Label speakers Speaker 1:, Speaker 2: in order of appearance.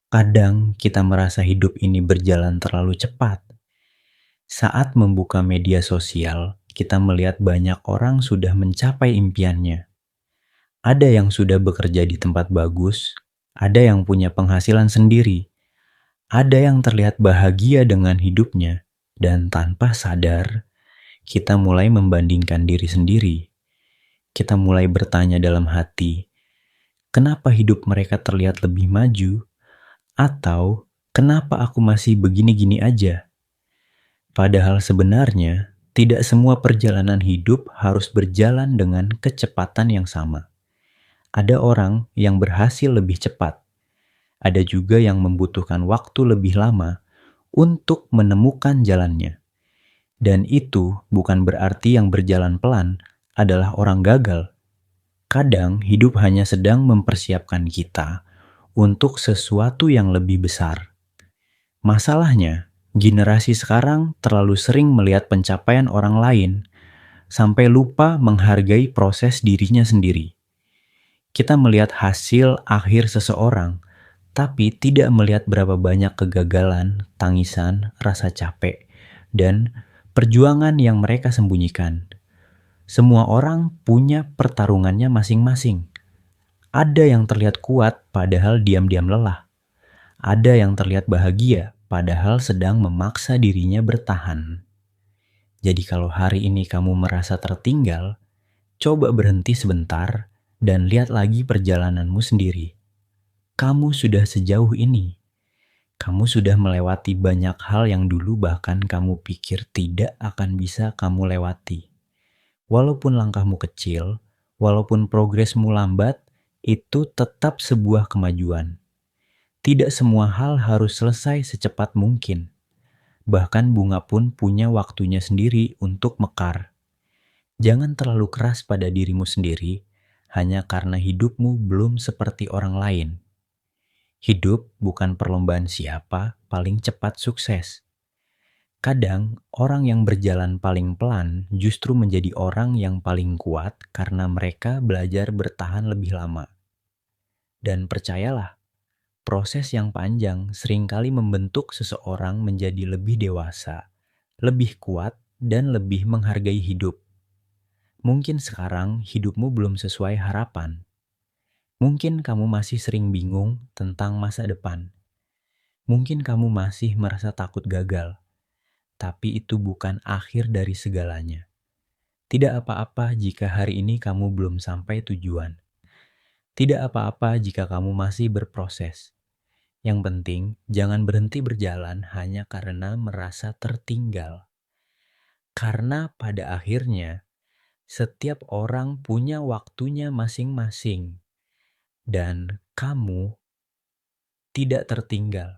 Speaker 1: Kadang kita merasa hidup ini berjalan terlalu cepat. Saat membuka media sosial, kita melihat banyak orang sudah mencapai impiannya. Ada yang sudah bekerja di tempat bagus, ada yang punya penghasilan sendiri, ada yang terlihat bahagia dengan hidupnya, dan tanpa sadar, kita mulai membandingkan diri sendiri. Kita mulai bertanya dalam hati, kenapa hidup mereka terlihat lebih maju? Atau kenapa aku masih begini-gini aja? Padahal sebenarnya tidak semua perjalanan hidup harus berjalan dengan kecepatan yang sama. Ada orang yang berhasil lebih cepat, ada juga yang membutuhkan waktu lebih lama untuk menemukan jalannya. Dan itu bukan berarti yang berjalan pelan adalah orang gagal. Kadang hidup hanya sedang mempersiapkan kita untuk sesuatu yang lebih besar. Masalahnya, generasi sekarang terlalu sering melihat pencapaian orang lain sampai lupa menghargai proses dirinya sendiri. Kita melihat hasil akhir seseorang, tapi tidak melihat berapa banyak kegagalan, tangisan, rasa capek, dan perjuangan yang mereka sembunyikan. Semua orang punya pertarungannya masing-masing. Ada yang terlihat kuat padahal diam-diam lelah. Ada yang terlihat bahagia padahal sedang memaksa dirinya bertahan. Jadi kalau hari ini kamu merasa tertinggal, coba berhenti sebentar dan lihat lagi perjalananmu sendiri. Kamu sudah sejauh ini. Kamu sudah melewati banyak hal yang dulu bahkan kamu pikir tidak akan bisa kamu lewati. Walaupun langkahmu kecil, walaupun progresmu lambat, itu tetap sebuah kemajuan. Tidak semua hal harus selesai secepat mungkin. Bahkan bunga pun punya waktunya sendiri untuk mekar. Jangan terlalu keras pada dirimu sendiri hanya karena hidupmu belum seperti orang lain. Hidup bukan perlombaan siapa paling cepat sukses. Kadang orang yang berjalan paling pelan justru menjadi orang yang paling kuat karena mereka belajar bertahan lebih lama. Dan percayalah, proses yang panjang seringkali membentuk seseorang menjadi lebih dewasa, lebih kuat, dan lebih menghargai hidup. Mungkin sekarang hidupmu belum sesuai harapan. Mungkin kamu masih sering bingung tentang masa depan. Mungkin kamu masih merasa takut gagal. Tapi itu bukan akhir dari segalanya. Tidak apa-apa jika hari ini kamu belum sampai tujuan. Tidak apa-apa jika kamu masih berproses. Yang penting, jangan berhenti berjalan hanya karena merasa tertinggal. Karena pada akhirnya, setiap orang punya waktunya masing-masing. Dan kamu tidak tertinggal.